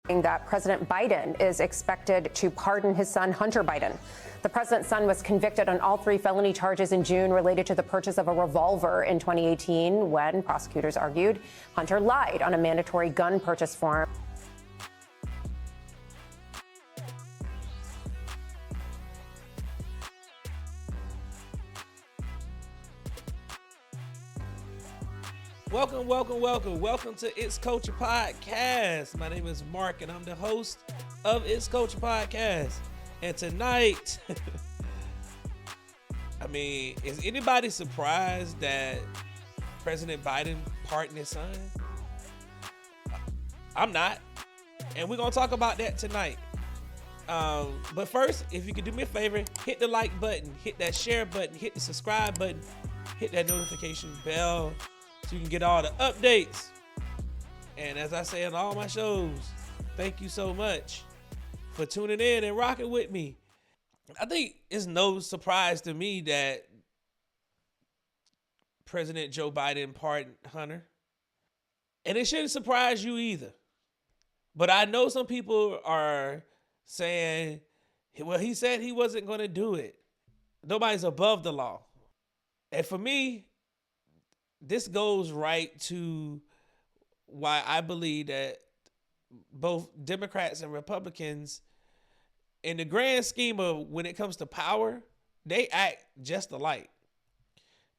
that President Biden is expected to pardon his son, Hunter Biden. The president's son was convicted on all 3 felony charges in June related to the purchase of a revolver in 2018 when prosecutors argued Hunter lied on a mandatory gun purchase form. Welcome to It's Culture Podcast. My name is Mark, and I'm the host of It's Culture Podcast. And tonight, is anybody surprised that President Biden pardoned his son? I'm not. And we're going to talk about that tonight. But first, if you could do me a favor, hit the like button, hit that share button, hit the subscribe button, hit that notification bell, so you can get all the updates. And as I say in all my shows, thank you so much for tuning in and rocking with me. I think it's no surprise to me that President Joe Biden pardoned Hunter. And it shouldn't surprise you either. But I know some people are saying, well, he said he wasn't going to do it. Nobody's above the law. And for me, this goes right to why I believe that both Democrats and Republicans, in the grand scheme of when it comes to power, they act just alike.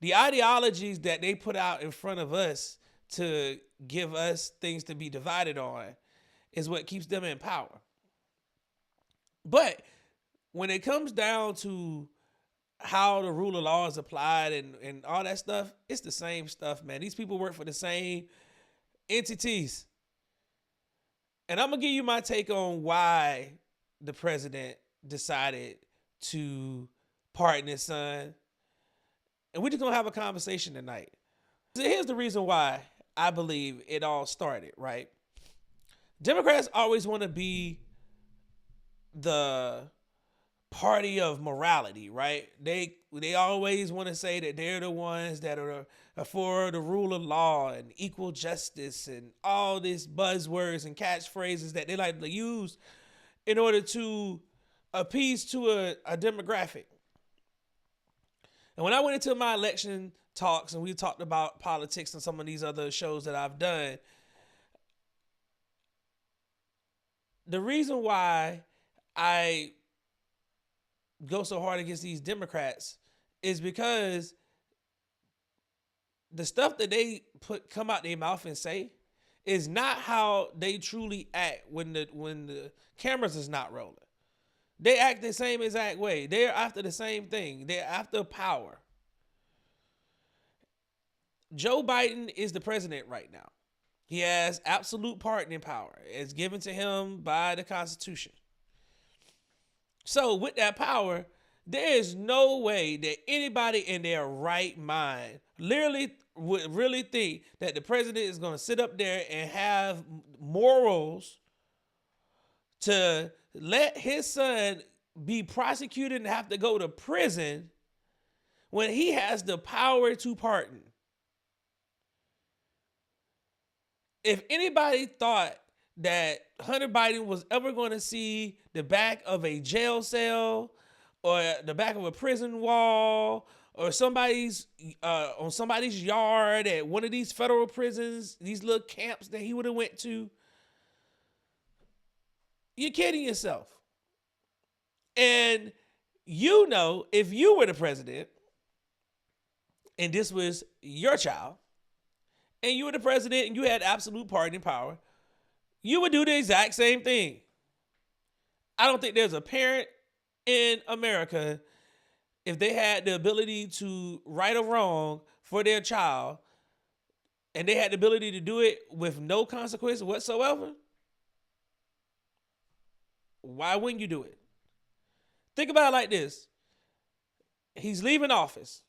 The ideologies that they put out in front of us to give us things to be divided on is what keeps them in power. But when it comes down to how the rule of law is applied and all that stuff, it's the same stuff, man. These people work for the same entities. And I'm going to give you my take on why the president decided to pardon his son. And we're just going to have a conversation tonight. So here's the reason why I believe it all started, right? Democrats always want to be the party of morality, right? They always want to say that they're the ones that are for the rule of law and equal justice and all these buzzwords and catchphrases that they like to use in order to appease to a demographic. And when I went into my election talks and we talked about politics and some of these other shows that I've done, the reason why I go so hard against these Democrats is because the stuff that they come out their mouth and say is not how they truly act when the cameras is not rolling. They act the same exact way. They're after the same thing. They're after power. Joe Biden is the president right now. He has absolute pardoning power. It's given to him by the Constitution. So with that power, there is no way that anybody in their right mind would really think that the president is going to sit up there and have morals to let his son be prosecuted and have to go to prison when he has the power to pardon. If anybody thought that Hunter Biden was ever going to see the back of a jail cell or the back of a prison wall or somebody's on somebody's yard at one of these federal prisons, these little camps that he would have went to, you're kidding yourself. And you know, if you were the president and this was your child and you were the president and you had absolute pardoning power, you would do the exact same thing. I don't think there's a parent in America, if they had the ability to right or wrong for their child, and they had the ability to do it with no consequence whatsoever, why wouldn't you do it? Think about it like this. He's leaving office.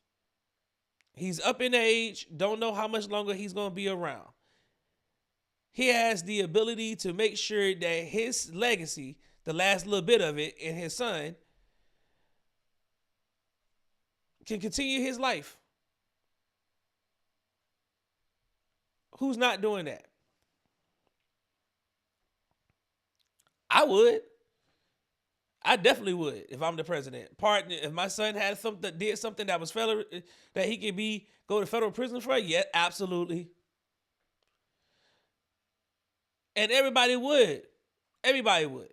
He's up in age, don't know how much longer he's going to be around. He has the ability to make sure that his legacy, the last little bit of it, and his son can continue his life. Who's not doing that? I would. I definitely would if I'm the president. Pardon if my son had something did something that was federal that he could go to federal prison for. Yeah, absolutely. And everybody would. Everybody would.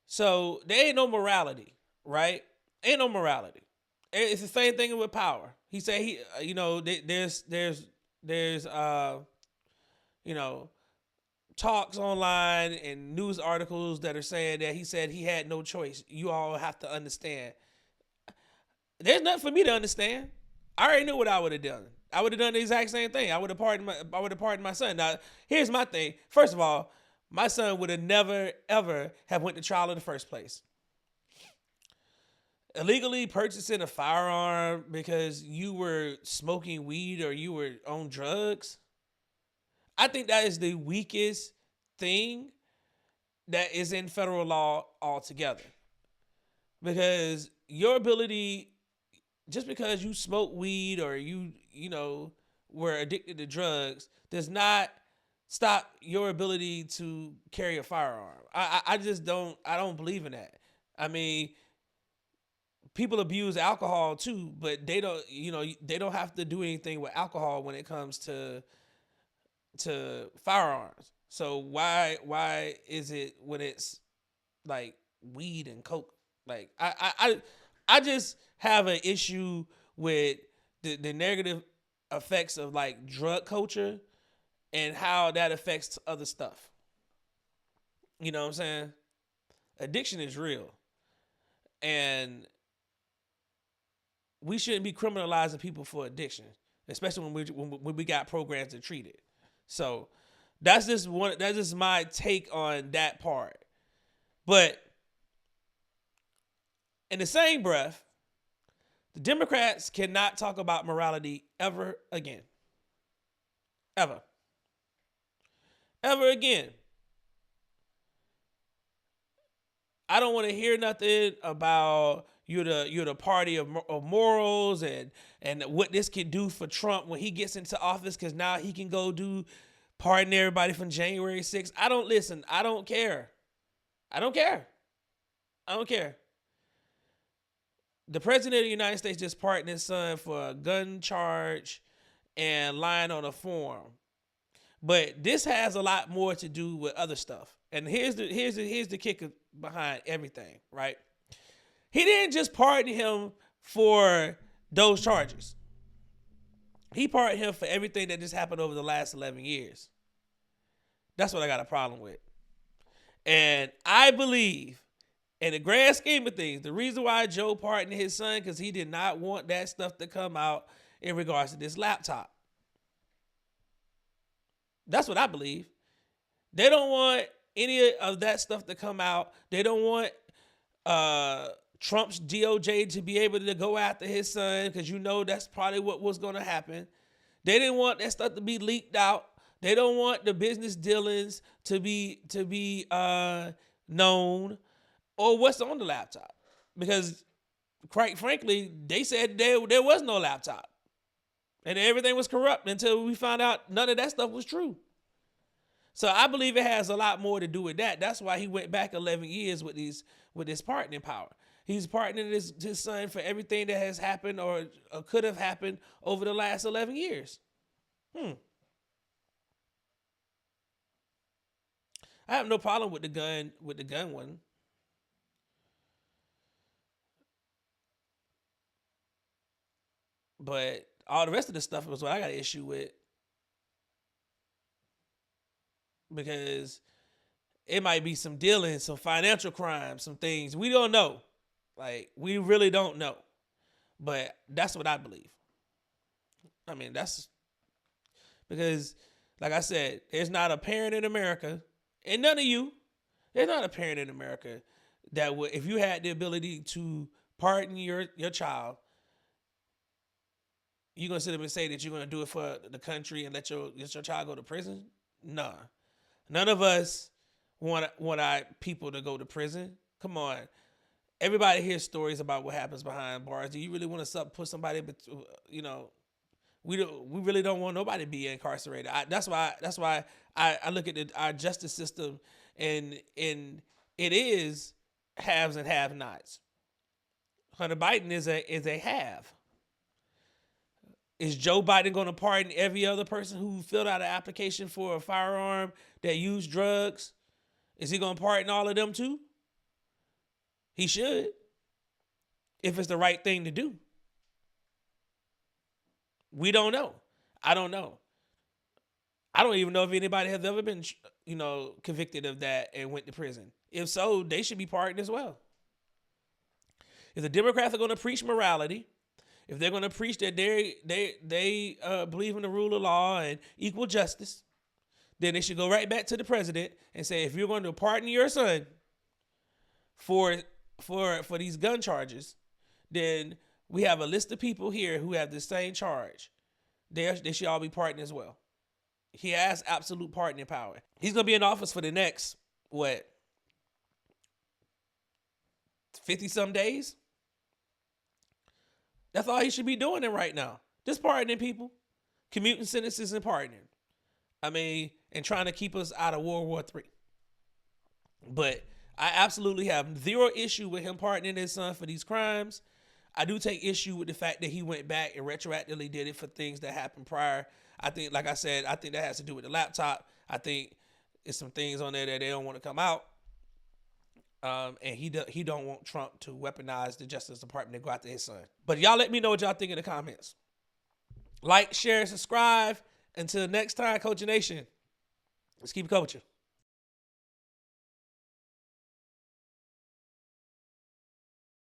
So there ain't no morality, right? Ain't no morality. It's the same thing with power. He said there's talks online and news articles that are saying that he said he had no choice. You all have to understand. There's nothing for me to understand. I already knew what I would have done. I would have done the exact same thing. I would have pardoned my son. Now, here's my thing. First of all, my son would have never ever have went to trial in the first place. Illegally purchasing a firearm because you were smoking weed or you were on drugs. I think that is the weakest thing that is in federal law altogether. Because your ability, just because you smoke weed or you were addicted to drugs, does not stop your ability to carry a firearm. I don't believe in that. I mean, people abuse alcohol too, but they don't have to do anything with alcohol when it comes to firearms. So why is it when it's like weed and coke? Like I just have an issue with the negative effects of like drug culture and how that affects other stuff. You know what I'm saying? Addiction is real. And we shouldn't be criminalizing people for addiction, especially when we got programs to treat it. So that's just my take on that part. But in the same breath, the Democrats cannot talk about morality ever again. Ever. Ever again. I don't want to hear nothing about you're the party of morals and what this can do for Trump when he gets into office, because now he can go pardon everybody from January 6th. I don't care. I don't care. The president of the United States just pardoned his son for a gun charge and lying on a form. But this has a lot more to do with other stuff. And here's the kicker behind everything, right? He didn't just pardon him for those charges. He pardoned him for everything that just happened over the last 11 years. That's what I got a problem with. And I believe, in the grand scheme of things, the reason why Joe pardoned his son, because he did not want that stuff to come out in regards to this laptop. That's what I believe. They don't want any of that stuff to come out. They don't want Trump's DOJ to be able to go after his son, because that's probably what was going to happen. They didn't want that stuff to be leaked out. They don't want the business dealings to be known, or what's on the laptop. Because, quite frankly, they said there was no laptop. And everything was corrupt until we found out none of that stuff was true. So I believe it has a lot more to do with that. That's why he went back 11 years with this pardoning power. He's pardoning his son for everything that has happened or could have happened over the last 11 years. I have no problem with the gun one. But all the rest of the stuff was what I got an issue with. Because it might be some dealing, some financial crimes, some things. We don't know. Like, we really don't know. But that's what I believe. I mean, that's because, like I said, there's not a parent in America, and none of you, there's not a parent in America that would, if you had the ability to pardon your child, you're going to sit up and say that you're going to do it for the country and let your child go to prison? Nah. None of us want our people to go to prison. Come on. Everybody hears stories about what happens behind bars. Do you really want to put somebody, We really don't want nobody to be incarcerated. That's why I look at our justice system, and it is haves and have-nots. Hunter Biden is a have. Is Joe Biden going to pardon every other person who filled out an application for a firearm that used drugs? Is he going to pardon all of them too? He should, if it's the right thing to do. We don't know. I don't know. I don't even know if anybody has ever been, convicted of that and went to prison. If so, they should be pardoned as well. If the Democrats are going to preach morality, if they're going to preach that they believe in the rule of law and equal justice, then they should go right back to the president and say, if you're going to pardon your son for these gun charges, then we have a list of people here who have the same charge. They should all be pardoned as well. He has absolute pardoning power. He's going to be in office for the next, 50-some days? That's all he should be doing right now. Just pardoning people, commuting sentences and pardoning. And trying to keep us out of World War III. But I absolutely have zero issue with him pardoning his son for these crimes. I do take issue with the fact that he went back and retroactively did it for things that happened prior. I think, like I said, I think that has to do with the laptop. I think it's some things on there that they don't want to come out. And he don't want Trump to weaponize the Justice Department to go after his son. But y'all let me know what y'all think in the comments. Like, share, and subscribe. Until next time, Culture Nation, let's keep it culture.